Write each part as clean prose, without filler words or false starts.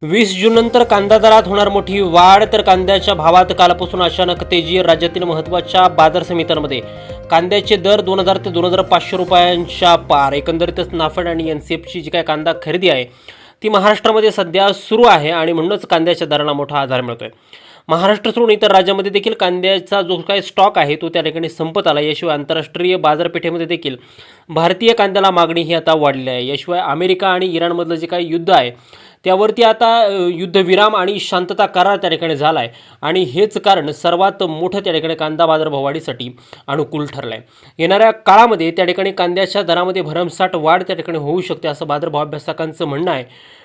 20 जून नंतर कांदा दरात होणार मोठी वाढ, तर कांद्याच्या भावात कालपासून अचानक तेजी. राज्यातील महत्त्वाच्या बाजार समित्यांमध्ये कांद्याचे दर 2000 ते 2500 रुपयांच्या पार. एकंदरीतच नाफेड आणि एनसीएफची जी काय कांदा खरेदी आहे ती महाराष्ट्रामध्ये सध्या सुरू आहे आणि म्हणूनच कांद्याच्या दरांना मोठा आधार मिळतोय. महाराष्ट्र सोडून इतर राज्यामध्ये देखील कांद्याचा जो काही स्टॉक आहे तो त्या ठिकाणी संपत आला. याशिवाय आंतरराष्ट्रीय बाजारपेठेमध्ये देखील भारतीय कांद्याला मागणी ही आता वाढली आहे. याशिवाय अमेरिका आणि इराणमधलं जे काही युद्ध आहे त्यावरती आता युद्धविराम आणि शांतता करार त्या ठिकाणी झाला आहे आणि हेच कारण सर्वात मोठं त्या ठिकाणी कांदा बाजारभाव वाढीसाठी अनुकूल ठरलं आहे. येणाऱ्या काळामध्ये त्या ठिकाणी कांद्याच्या दरामध्ये भरमसाठ वाढ त्या ठिकाणी होऊ शकते असं बाजारभाव अभ्यासकांचं म्हणणं आहे.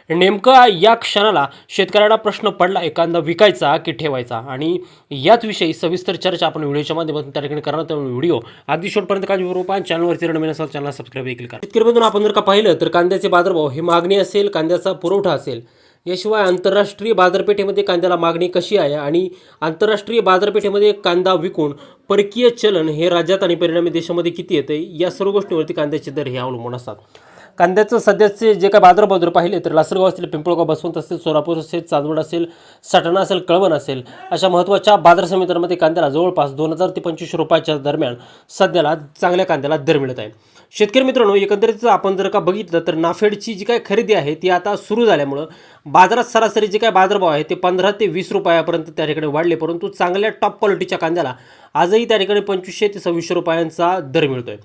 नेमकं या क्षणाला शेतकऱ्यांना प्रश्न पडला आहे, कांदा विकायचा की ठेवायचा, आणि याच विषयी सविस्तर चर्चा आपण व्हिडिओच्या माध्यमातून त्या ठिकाणी करणार. त्यामुळे व्हिडिओ अगदी शेवटपर्यंत काळजीपूर्वक चॅनलवरती नवीन असाल चॅनल सबस्क्राईब देखील करा. शेतकरीमधून आपण जर का पाहिलं तर कांद्याचे बाजारभाव हे मागणी असेल, कांद्याचा पुरवठा असेल, याशिवाय आंतरराष्ट्रीय बाजारपेठेमध्ये कांद्याला मागणी कशी आहे आणि आंतरराष्ट्रीय बाजारपेठेमध्ये कांदा विकून परकीय चलन हे राज्यात आणि परिणामी देशामध्ये किती येते, या सर्व गोष्टींवरती कांद्याचे दर हे अवलंबून असतात. कांद्याचं सध्याचे जे काही बाजारभाव जर पाहिले तर लासलगाव असेल, पिंपळगाव, बसवंत असेल, सोलापूर असेल, चांदवड असेल, सटाणा असेल, कळवण असेल, अशा महत्त्वाच्या बाजार समित्यांमध्ये कांद्याला जवळपास 2000 ते 2500 रुपयाच्या दरम्यान सध्याला चांगल्या कांद्याला दर मिळत आहे. शेतकरी मित्रांनो, एकंदरीत आपण जर का बघितलं तर नाफेडची जी काय खरेदी आहे ती आता सुरू झाल्यामुळं बाजारात सरासरी जे काय बाजारभाव आहे ते 15 ते 20 रुपयापर्यंत त्या ठिकाणी वाढले, परंतु चांगल्या टॉप क्वालिटीच्या कांद्याला आजही त्या ठिकाणी 2500 ते 2600 रुपयांचा दर मिळतोय.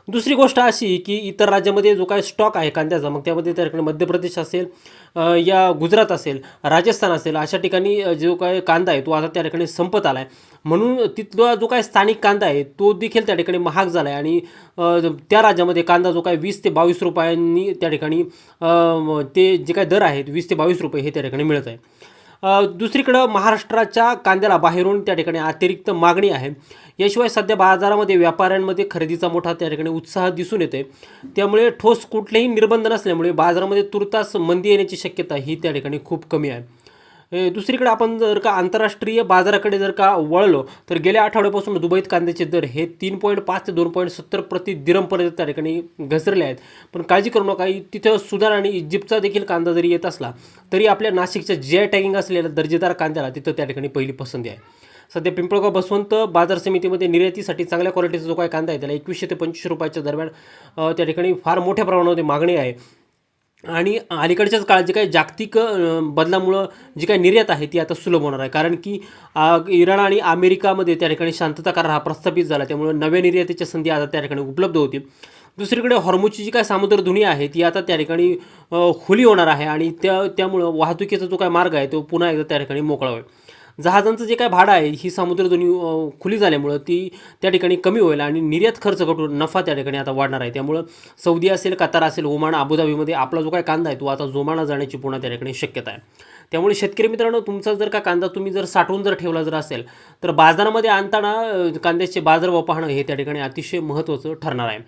दुसरी गोष्ट अशी की इतर राज्यामध्ये जो काय स्टॉक आहे कांद्याचा, मग त्यामध्ये त्या ठिकाणी मध्य प्रदेश असेल, या गुजरात असेल, राजस्थान असेल, अशा ठिकाणी जो काय कांदा आहे तो आता त्या ठिकाणी संपत आला आहे. म्हणून तिथला जो काय स्थानिक कांदा आहे तो देखील त्या ठिकाणी महाग झाला आहे आणि त्या राज्यामध्ये कांदा जो काय 20 ते 22 रुपयांनी त्या ठिकाणी ते जे काय दर आहेत 20 ते 22 रुपये हे त्या ठिकाणी मिळत आहे. दुसरीकडं महाराष्ट्राच्या कांद्याला बाहेरून त्या ठिकाणी अतिरिक्त मागणी आहे. याशिवाय सध्या बाजारामध्ये व्यापाऱ्यांमध्ये खरेदीचा मोठा त्या ठिकाणी उत्साह दिसून येते. त्यामुळे ठोस कुठलेही निर्बंध नसल्यामुळे बाजारामध्ये तुर्तास मंदी येण्याची शक्यता ही त्या ठिकाणी खूप कमी आहे. दुसरीकडे आपण जर का आंतरराष्ट्रीय बाजाराकडे जर का वळलो तर गेल्या आठवड्यापासून दुबईत कांद्याचे दर हे 3.5 ते 2.70 प्रति दिरमपर्यंत त्या ठिकाणी घसरले आहेत. पण काळजी करू नका, तिथं सुदान आणि इजिप्तचा देखील कांदा जरी येत असला तरी आपल्या नाशिकच्या GI टॅगिंग असलेल्या दर्जेदार कांद्याला तिथं त्या ठिकाणी पहिली पसंती आहे. सध्या पिंपळगाव बसवंत बाजार समितीमध्ये निर्यातीसाठी चांगल्या क्वालिटीचा जो काय कांदा आहे त्याला 2100 ते 2500 रुपयाच्या दरम्यान त्या ठिकाणी फार मोठ्या प्रमाणामध्ये मागणी आहे. आणि अलीकडच्याच काळात जे काही जागतिक बदलामुळं जी काही निर्यात आहे ती आता सुलभ होणार आहे, कारण की इराण आणि अमेरिकामध्ये त्या ठिकाणी शांतता करार हा प्रस्थापित झाला, त्यामुळे नव्या निर्यातीच्या संधी आता त्या ठिकाणी उपलब्ध होतील. दुसरीकडे हॉर्मुजची जी काय सामुद्रधुनी आहे ती आता त्या ठिकाणी खुली होणार आहे आणि त्यामुळं वाहतुकीचा जो काय मार्ग आहे तो पुन्हा एकदा त्या ठिकाणी मोकळा होईल. जहाजांचं जे काय भाडं आहे ही समुद्रधुनी खुली झाल्यामुळं ती त्या ठिकाणी कमी होईल आणि निर्यात खर्च घटून नफा त्या ठिकाणी आता वाढणार आहे. त्यामुळं सौदी असेल, कतार असेल, ओमान, अबुधाबीमध्ये आपला जो काय कांदा आहे तो आता जोमाना जाण्याची पुन्हा त्या ठिकाणी शक्यता आहे. त्यामुळे शेतकरी मित्रांनो, तुमचा जर का कांदा तुम्ही जर साठवून जर ठेवला जर असेल तर बाजारामध्ये आणताना कांद्याचे बाजारभाव पाहणं हे त्या ठिकाणी अतिशय महत्त्वाचं ठरणार आहे.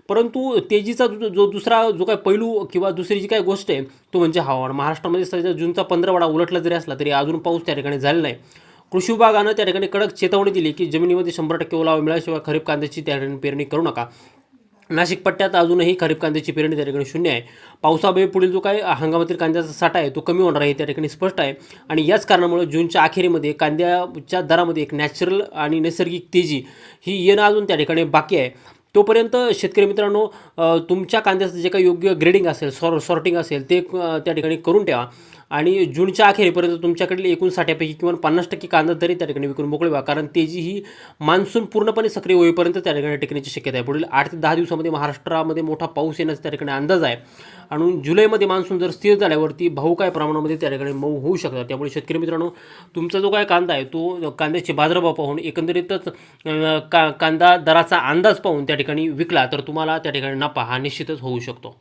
परंतु तेजीचा जो दुसरा जो काय पैलू किंवा दुसरी जी काय गोष्ट आहे तो म्हणजे हवामान. महाराष्ट्रामध्ये सध्या जूनचा 15वाडा उलटला जरी असला तरी अजून पाऊस त्या ठिकाणी झालेला नाही. कृषी विभागानं त्या ठिकाणी कडक चेतावणी दिली की जमिनीमध्ये 100% ओलावा मिळाल्याशिवाय खरीप कांद्याची त्या ठिकाणी पेरणी करू नका. नाशिक पट्ट्यात अजूनही खरीप कांद्याची पेरणी त्या ठिकाणी शून्य आहे. पावसामुळे पुढील जो काय हंगामातील कांद्याचा साठा आहे तो कमी होणार आहे त्या ठिकाणी स्पष्ट आहे. आणि याच कारणामुळे जूनच्या अखेरीमध्ये कांद्याच्या दरामध्ये एक नॅचरल आणि नैसर्गिक तेजी ही येणं अजून त्या ठिकाणी बाकी आहे. तोपर्यंत शेतकरी मित्रांनो, तुमच्या कांद्याचं जे काही योग्य ग्रेडिंग असेल, सॉर्टिंग असेल ते त्या ठिकाणी करून ठेवा आणि जूनच्या अखेरीपर्यंत तुमच्याकडील एकूण साठ्यापैकी किमान 50% कांदा तरी त्या ठिकाणी विकून मोकळे व्हा, कारण तेजी ही मान्सून पूर्णपणे सक्रिय होईपर्यंत त्या ठिकाणी टिकण्याची शक्यता आहे. पुढील 8 ते 10 दिवसामध्ये महाराष्ट्रामध्ये मोठा पाऊस येण्याचा त्या ठिकाणी अंदाज आहे आणि जुलैमध्ये मान्सून जर स्थिर झाल्यावरती भाऊ काय प्रमाणामध्ये त्या ठिकाणी मऊ होऊ शकतात. त्यामुळे शेतकरी मित्रांनो, तुमचा जो काय कांदा आहे तो कांद्याचे बाजारभाव पाहून एकंदरीतच कांदा दराचा अंदाज पाहून त्या ठिकाणी विकला तर तुम्हाला त्या ठिकाणी नफा हा निश्चितच होऊ शकतो.